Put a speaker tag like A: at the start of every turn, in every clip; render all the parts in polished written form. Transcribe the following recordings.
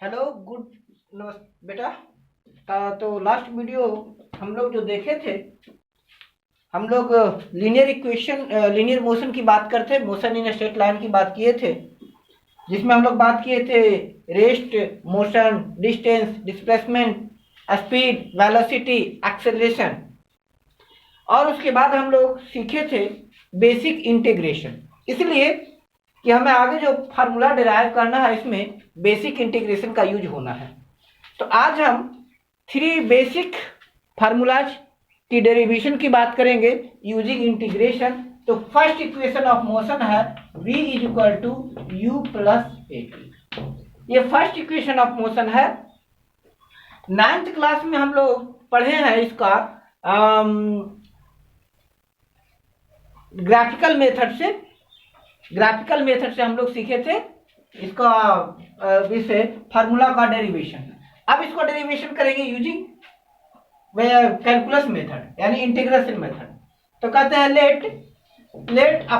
A: Hello good बेटा। तो last video हम लोग जो देखे थे, हम लोग लीनियर इक्वेशन लीनियर मोशन की बात करते, मोशन इन स्ट्रेट लाइन की बात किए थे, जिसमें हम लोग बात किए थे rest, motion, distance, displacement, speed, velocity, acceleration. और उसके बाद हम लोग सीखे थे बेसिक इंटीग्रेशन। इसलिए कि हमें आगे जो फार्मूला डिराइव करना है, इसमें बेसिक इंटीग्रेशन का यूज होना है। तो आज हम 3 बेसिक फार्मूलाज की डेरिवेशन की बात करेंगे यूजिंग इंटीग्रेशन। तो फर्स्ट इक्वेशन ऑफ मोशन है v is equal to u plus a t. ये फर्स्ट इक्वेशन ऑफ मोशन है। 9th क्लास में हम लोग पढ़े हैं इसका ग्राफिकल मेथड से हम लोग सीखे थे इसका विषय फार्मूला का डेरिवेशन। अब इसको डेरिवेशन करेंगे यूजिंग कैलकुलस मेथड यानी इंटीग्रेशन मेथड। तो कहते हैं let a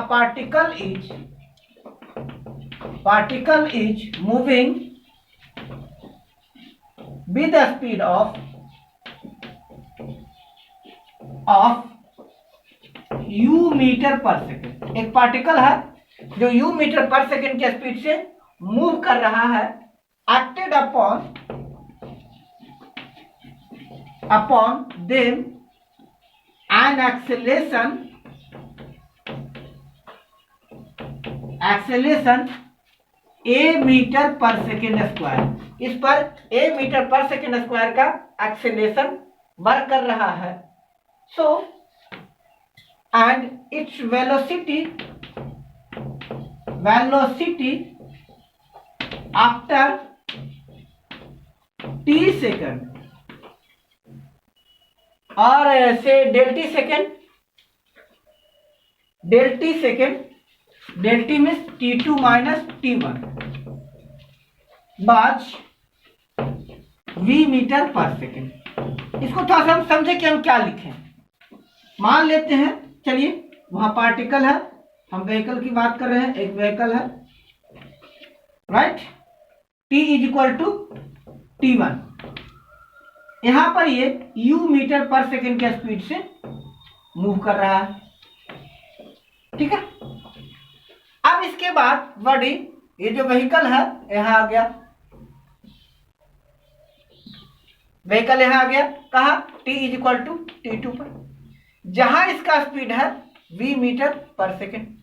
A: particle is moving with the speed of u metre per second. एक पार्टिकल है जो u मीटर पर सेकेंड के स्पीड से मूव कर रहा है, acted upon them an acceleration a metre per second square. इस पर a metre per second square का एक्सेलेरेशन वर्क कर रहा है। सो and its velocity after t second और say del t second del t means t2 minus t1 बाज v metre per second. इसको थोड़ा सा हम समझे कि हम क्या लिखें। मान लेते हैं, चलिए वहां पार्टिकल है, हम व्हीकल की बात कर रहे हैं, एक व्हीकल है, right. t is equal to t1। यहां पर ये u मीटर पर सेकेंड के स्पीड से मूव कर रहा है, ठीक है। अब इसके बाद बॉडी, ये जो व्हीकल है यहां आ गया, व्हीकल यहां आ गया, कहा t is equal to t2 पर, जहां इसका स्पीड है v मीटर पर सेकेंड।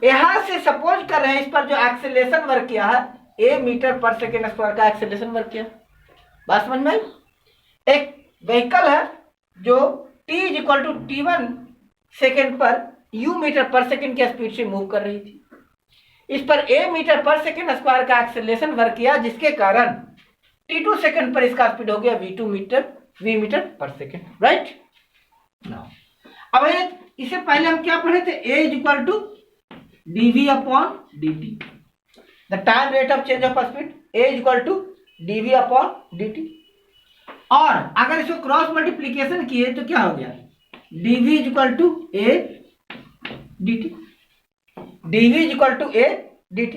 A: यहां से सपोज कर रहे हैं इस पर जो एक्सेलरेशन वर्क किया है a metre per second square का एक्सेलरेशन वर्क किया। बात समझ में आई? एक व्हीकल है जो t is equal to t1 second पर u मीटर पर सेकेंड के स्पीड से मूव कर रही थी। इस पर a metre per second square का एक्सेलरेशन वर्क किया, जिसके कारण t2 सेकेंड पर इसका स्पीड हो गया v metre per second, right. अब इससे पहले हम क्या पढ़े थे? a is equal to dv upon dt, the time rate of change of speed a is equal to dv upon dt। और अगर इसको क्रॉस मल्टीप्लीकेशन किए तो क्या हो गया? dv is equal to a dt, dv is equal to a dt।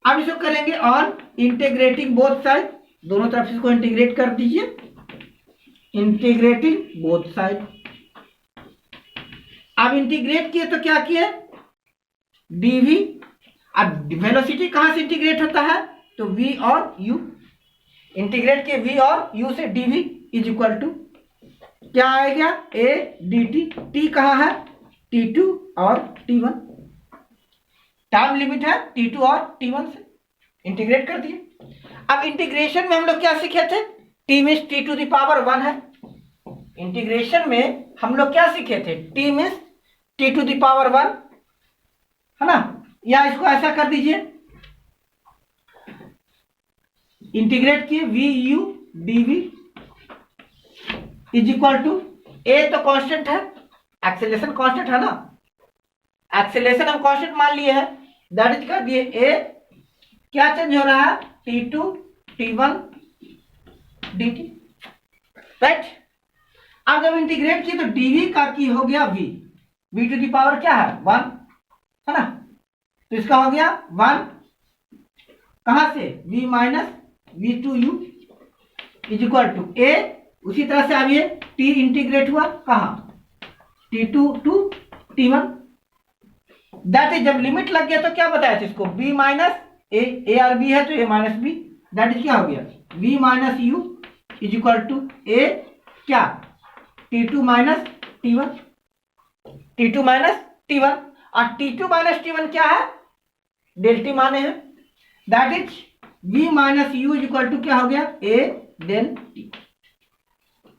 A: अब इसको करेंगे और इंटीग्रेटिंग बोथ साइड, दोनों तरफ से इसको इंटीग्रेट कर दीजिए, इंटीग्रेटिंग बोथ साइड। अब इंटीग्रेट किए तो क्या किए? dv। अब वेलोसिटी कहां से इंटीग्रेट होता है? तो v और u, इंटीग्रेट किए v और u से dv इज इक्वल टू क्या आएगा? a dt। t कहां है? t2 और t1, टाइम लिमिट है t2 और t1 से, इंटीग्रेट कर दिए। अब इंटीग्रेशन में हम लोग क्या सीखे थे? t means t to the power 1 है। इंटीग्रेशन में हम लोग क्या सीखे थे? t means t to the power 1 है ना। या इसको ऐसा कर दीजिए, इंटीग्रेट किए v u dv is equal to a तो कांस्टेंट है, एक्सेलरेशन कांस्टेंट है ना, एक्सेलरेशन हम कांस्टेंट मान लिए हैं, दैट इज कर दिए a, क्या चेंज हो रहा है? t2 t1 dt, right. अब जब इंटीग्रेट किए तो dv का की हो गया v टू दी पावर क्या है? 1 है ना, तो इसका हो गया 1 कहां से v minus v2u is equal to a, उसी तरह से अब ये t इंटीग्रेट हुआ कहा t2 to t1, that is जब लिमिट लग गया तो क्या बताया था इसको b माइनस a और b है तो a minus b, that is क्या हो गया v minus u is equal to a क्या t2 minus t1, t2 minus t1, और t2 माइनस t1 क्या है डेल टी माने हैं, that is v minus u is equal to क्या हो गया a del t,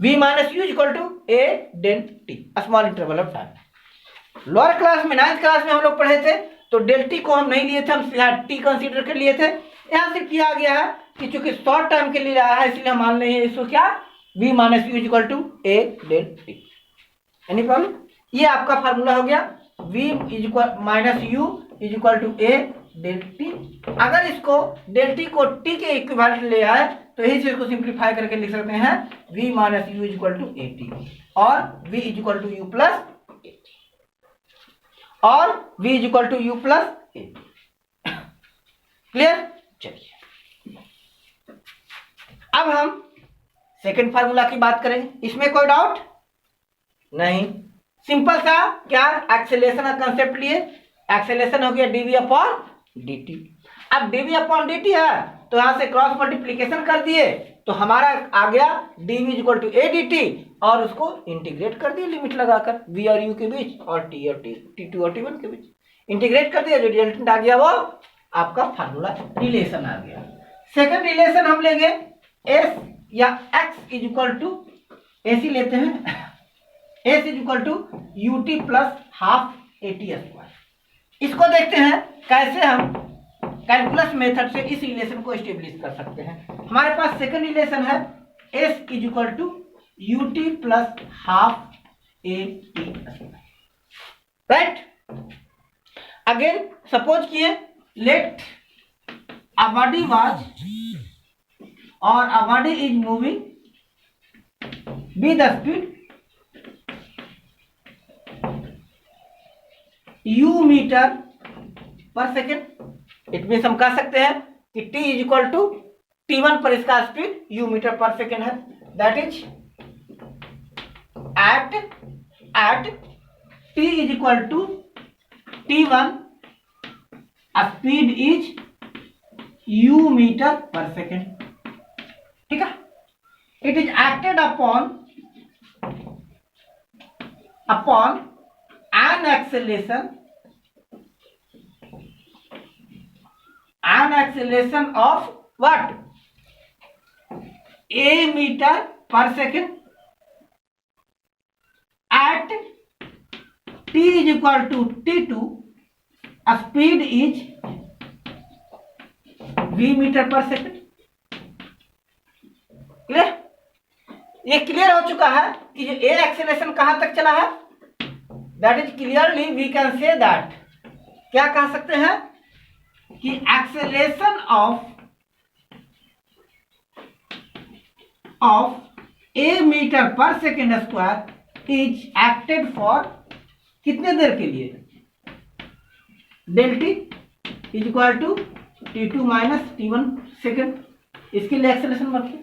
A: v minus u is equal to a del t, small interval of time. Lower class में 9th class में हम लोग पढ़े थे तो डेल टी को हम नहीं लिए थे, हम टी कंसीडर कर लिए थे। यहां से किया गया है कि चूंकि शॉर्ट टाइम के लिए आया है इसलिए हम मान रहे हैं इसको क्या v minus u is equal to a del t. Any problem? ये आपका फार्मूला हो गया v is equal minus u is equal to a del t. अगर इसको डेल टी को t के इक्विवेलेंट ले आए तो यही चीज को सिंप्लीफाई करके लिख सकते हैं v minus u is equal to a t और v is equal to u plus a t और v is equal to u plus a t. Clear? चलिए अब हम सेकंड फार्मूला की बात करें, इसमें कोई डाउट नहीं, सिंपल सा क्या एक्सेलरेशन का कंसेप्ट लिए, एक्सेलरेशन हो गया dv अपॉन dt। अब dv अपॉन dt है तो यहां से क्रॉस मल्टीप्लीकेशन कर दिए तो हमारा आ गया dv equal to a dt और उसको इंटीग्रेट कर दिए लिमिट लगाकर v और u के बीच और t और t2 और t1 के बीच इंटीग्रेट कर दिया, जो रिजल्टेंट आ गया वो आपका फार्मूला रिलेशन आ गया। सेकंड रिलेशन हम लेंगे s या x इज इक्वल टू ऐसी लेते हैं s is equal to ut plus half at square. इसको देखते हैं कैसे हम कैलकुलस मेथड से इस रिलेशन को एस्टेब्लिश कर सकते हैं। हमारे पास सेकंड रिलेशन है s is equal to ut plus half at square, right. Again suppose किए let a body was or a body is moving with the speed u metre per second. It means हम कह सकते हैं कि t is equal to t1 पर इसका speed u metre per second है, that is at t is equal to t1 speed is u metre per second, ठीक है। It is acted upon an acceleration of what a meter per second at t is equal to t2 speed is v metre per second. Clear? ये clear हो चुका है कि जो a acceleration कहां तक चला है, that is clearly we can say that, क्या कह सकते हैं कि acceleration of a metre per second square is acted for कितने देर के लिए, del t is equal to t2 minus t1 second, इसके लिए एक्सेलरेशन बनती।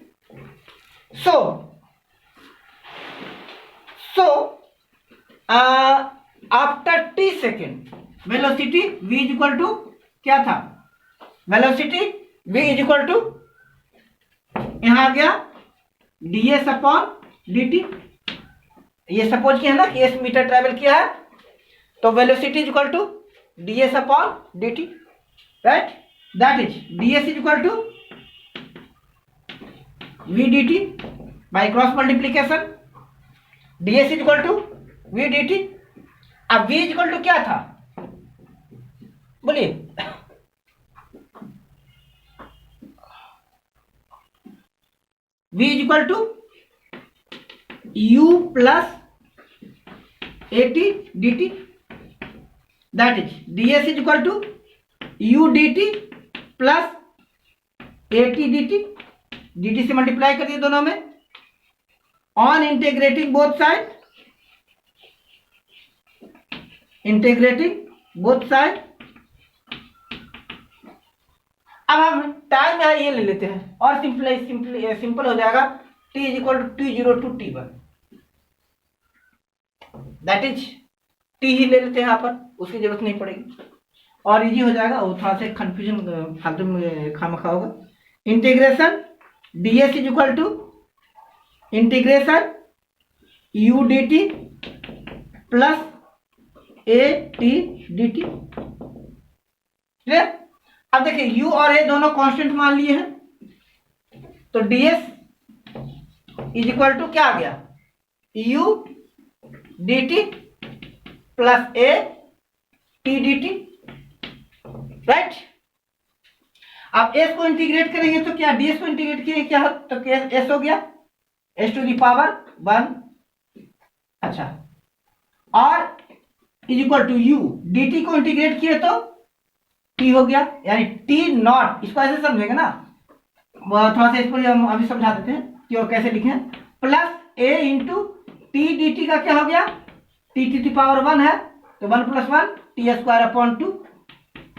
A: So after t second velocity v is equal to क्या था, velocity v is equal to यहां आ गया ds अपॉन dt। ये सपोज किया है ना कि s मीटर ट्रेवल किया है तो velocity is equal to ds upon dt, right. That is ds is equal to v dt by cross multiplication, ds is equal to v dt। अब v is equal to क्या था बोलिए, v is equal to u plus at dt, that is ds is equal to u dt plus at dt, dt से multiply कर दिए दोनों में, on integrating both side, integrating both side. अब हम टाइम है ये ले लेते हैं और सिंपल हो जाएगा t is equal to t0 to t1, that is t ही ले लेते हैं यहाँ पर, उसकी जरूरत नहीं पड़ेगी और इजी हो जाएगा। वो थोड़ा सा कंफ्यूजन फालतू में खामखा होगा। Integration ds is equal to integration u dt plus a t dt। Clear? अब देखिए u और a दोनों कांस्टेंट मान लिए हैं, तो ds इज इक्वल टू क्या आ गया, u dt plus a t dt, right. अब s को इंटीग्रेट करेंगे तो क्या, ds को इंटीग्रेट किए क्या हो तो s हो गया s टू दी पावर 1, अच्छा, और is equal to u dt को इंटीग्रेट किए तो t हो गया, यानी t नॉट, इसको ऐसे समझेंगे ना, थोड़ा सा इसको हम अभी समझा देते हैं कि और कैसे लिखें, plus a into T D T का क्या हो गया, t टू द पावर 1 है तो 1 plus 1 t square upon 2,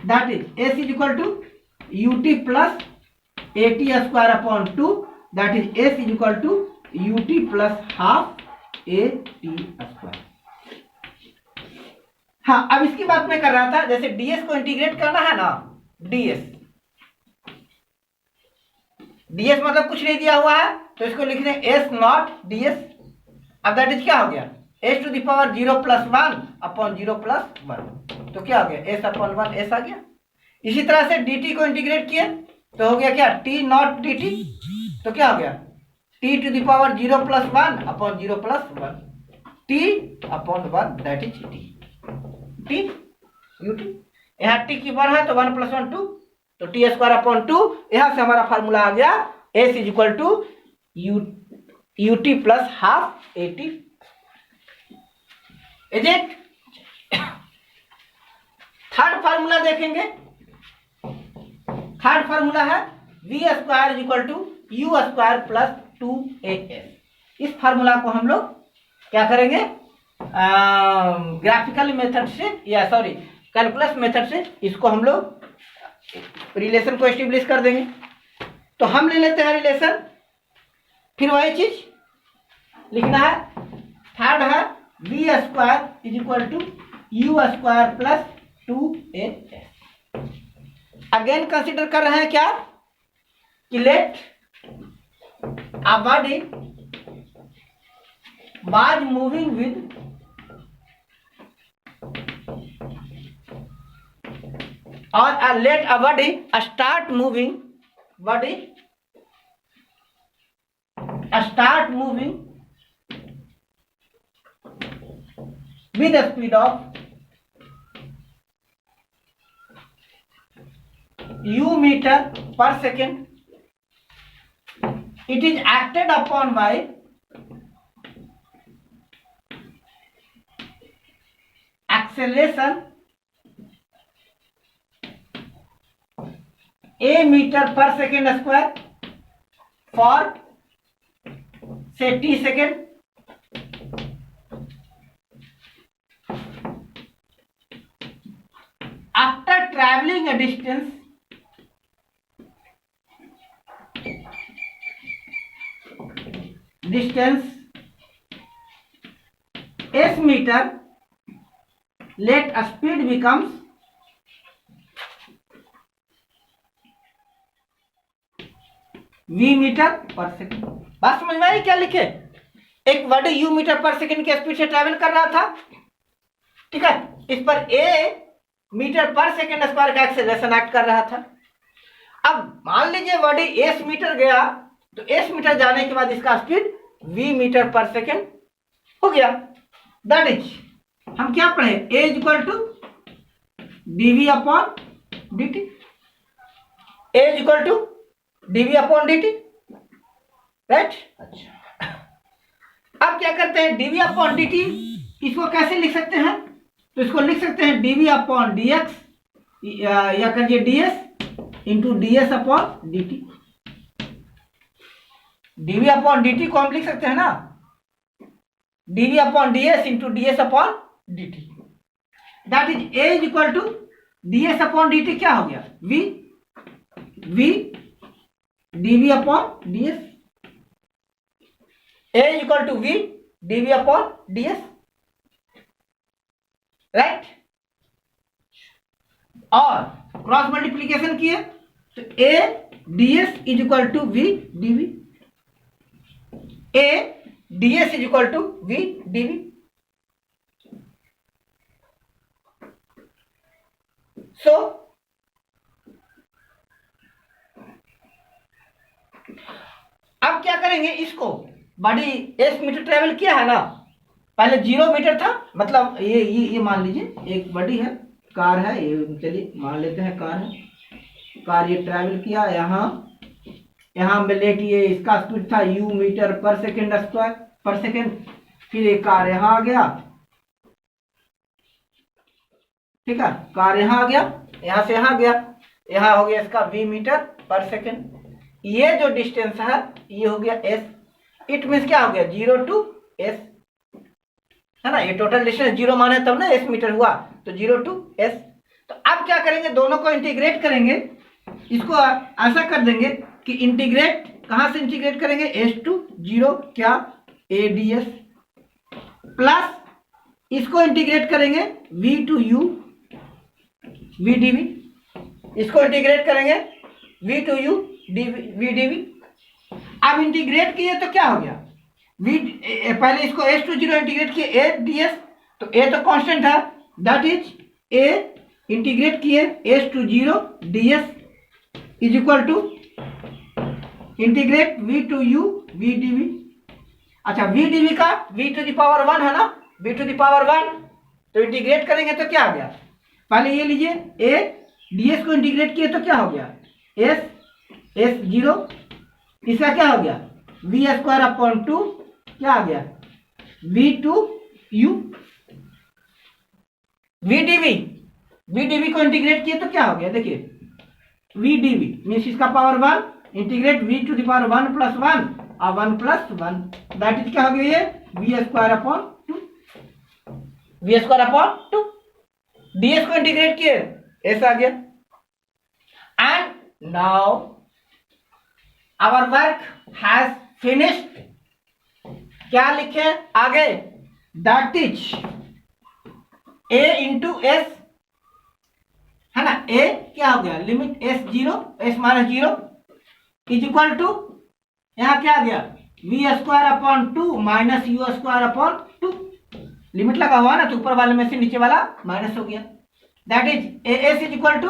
A: that is s is equal to ut plus a t square upon 2, that is s is equal to ut plus half a t square. हाँ, अब इसकी बात मैं कर रहा था, जैसे ds को इंटीग्रेट करना है ना, ds मतलब कुछ नहीं दिया हुआ है तो इसको लिख दें s नॉट ds। अब दैट इज क्या हो गया, s to the power 0 plus 1 upon 0 plus 1, तो क्या हो गया s अपॉन 1 s आ गया। इसी तरह से dt को इंटीग्रेट किए तो हो गया क्या, t नॉट dt, तो क्या हो गया t to the power 0 plus 1 upon 0 plus 1, t upon 1 that is t ut। यहाँ t की 1 है तो 1 प्लस 1 2, तो टी स्क्वायर अपॉन 2, यहां से हमारा फार्मूला आ गया s is equal to ut plus half a t, is it. Third formula देखेंगे, थर्ड फार्मूला है v square is equal to u square plus 2as। इस फार्मूला को हम लोग क्या करेंगे, ग्राफिकल मेथड से या सॉरी कैलकुलस मेथड से इसको हम लोग रिलेशन को एस्टेब्लिश कर देंगे। तो हम ले लेते हैं रिलेशन, फिर वही चीज लिखना है। थर्ड है v square is equal to u square plus 2as। Again consider कर रहे हैं क्या, कि let a body was moving with or let a body start moving with a speed of u meter per second. It is acted upon by acceleration a meter per second square for say t second. After traveling a distance s meter, let a speed becomes v metre per second. बात समझ में आई क्या लिखे, एक body u metre per second की speed से travel कर रहा था, ठीक है, इस पर a metre per second square का एक्सेलरेशन एक्ट कर रहा था। अब मान लीजिए बॉडी s मीटर गया तो s मीटर जाने के बाद इसका speed v metre per second हो गया, दैट इज हम क्या पढ़े, a is equal to dv upon dt, a is equal to dv upon dt, right. अच्छा, अब क्या करते हैं, dv अपॉन dt इसको कैसे लिख सकते हैं, तो इसको लिख सकते हैं dv अपॉन dx या करिए ds into ds upon dt। dv upon dt को हम लिख सकते हैं ना, dv upon ds into ds upon dt, that is a is equal to ds upon dt क्या हो गया, v dv upon ds, a equal to v dv upon ds, right. और क्रॉस मल्टीप्लीकेशन किए तो a ds is equal to v dv, a ds is equal to v dv। So अब क्या करेंगे, इसको बॉडी s मीटर ट्रेवल किया है ना, पहले 0 मीटर था, मतलब ये मान लीजिए एक बॉडी है, कार है ये, चलिए मान लेते हैं कार है, कार ये ट्रैवल किया यहाँ में लेके ये इसका स्पीड था u metre per second square पर सेकेंड, फिर ये कार यहाँ आ गया, ठीक है, कार यहाँ आ गया, यहाँ से यहाँ गया, यहाँ हो गया इसका v मीटर पर सेकेंड, ये जो डिस्टेंस है ये हो गया s, इट मीन्स क्या हो गया 0 to s, है ना, ये टोटल डिस्टेंस 0 माने तब ना s मीटर हुआ, तो 0 to s। तो अब क्या करेंगे, दोनों को इंटीग्रेट करेंगे, इसको ऐसा कर देंगे कि इंटीग्रेट कहाँ से इंटीग्रेट करेंगे, s to 0 क्या a ds, प्लस इसको इंटीग्रेट करेंगे v to u v dv, इसको इंटीग्रेट करेंगे v to u v dv। अब इंटीग्रेट किए तो क्या हो गया, v पहले इसको s to 0 इंटीग्रेट किए a ds, तो a तो कांस्टेंट है, दैट इज a इंटीग्रेट किए s to 0 ds is equal to integrate v to u v dv। अच्छा v dv का v to the power 1 है ना, v to the power 1, तो इंटीग्रेट करेंगे तो क्या आ गया, पहले ये लीजिए a ds को इंटीग्रेट किए तो क्या हो गया s 0, इसका क्या हो गया v स्क्वायर अपॉन 2, क्या आ गया v to u v dv को इंटीग्रेट किए तो क्या हो गया, देखिए v dv मीन्स इसका power 1 integrate v to the power 1 plus 1 और 1 प्लस 1, दैट इज क्या हो गया ये v square upon 2, v square upon 2, ds को इंटीग्रेट किए s आ गया। And now our work has finished, क्या लिखे आगे, that is a into s, है ना, a क्या हो गया limit s minus 0 is equal to, यहाँ क्या आ गया v square upon 2 minus u square upon 2, limit लगा हुआ ना, तो ऊपर वाले में से नीचे वाला माइनस हो गया, that is as is equal to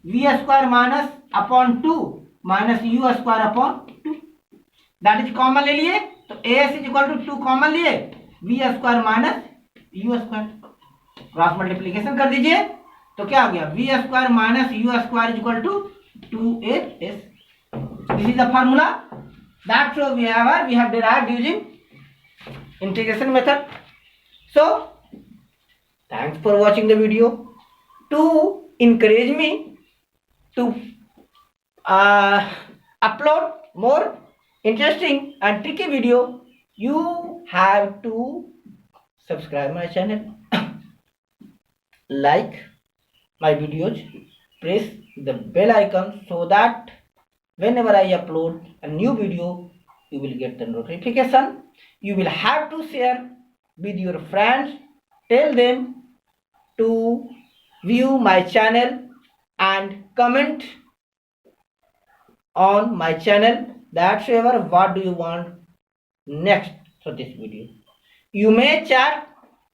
A: v square minus upon 2 minus u square upon 2, that is common ले लिए, तो as is equal to 2 common लिए, v square minus u square, cross multiplication कर दीजिए तो क्या हो गया v square minus u square is equal to 2as, this is the formula that we have derived using integration method. So thanks for watching the video. To encourage me to upload more interesting and tricky video, you have to subscribe my channel, like my videos, press the bell icon so that whenever I upload a new video you will get the notification. You will have to share with your friends, tell them to view my channel and comment on my channel that ever what do you want next for this video. You may chat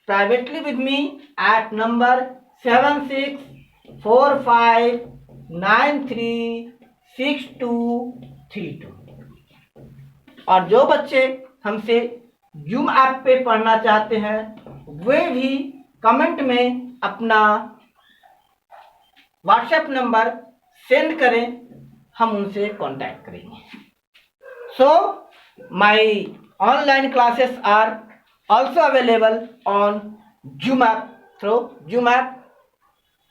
A: privately with me at number 7645936232। और जो बच्चे हमसे zoom app पे पढ़ना चाहते हैं वे भी comment में अपना व्हाट्सएप नंबर सेंड करें, हम उनसे कांटेक्ट करेंगे। So my online classes are also available on Zoom app, through Zoom app।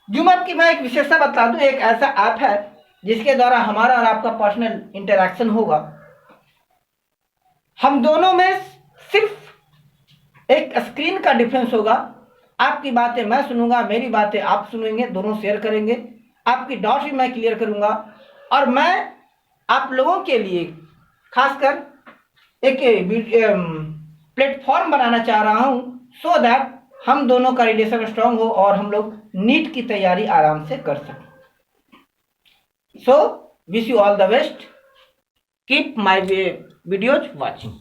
A: Zoom app की मैं एक विशेषता बता दूं, एक ऐसा ऐप है जिसके द्वारा हमारा और आपका पर्सनल इंटरैक्शन होगा। हम दोनों में सिर्फ एक स्क्रीन का डिफरेंस होगा, आपकी बातें मैं सुनूंगा, मेरी बातें आप सुनेंगे, दोनों शेयर करेंगे, आपकी डाउट्स भी मैं क्लियर करूंगा और मैं आप लोगों के लिए खासकर एक प्लेटफॉर्म बनाना चाह रहा हूं, सो दैट हम दोनों का रिलेशन स्ट्रांग हो और हम लोग नीट की तैयारी आराम से कर सकें। So wish you all the best, keep my videos watching.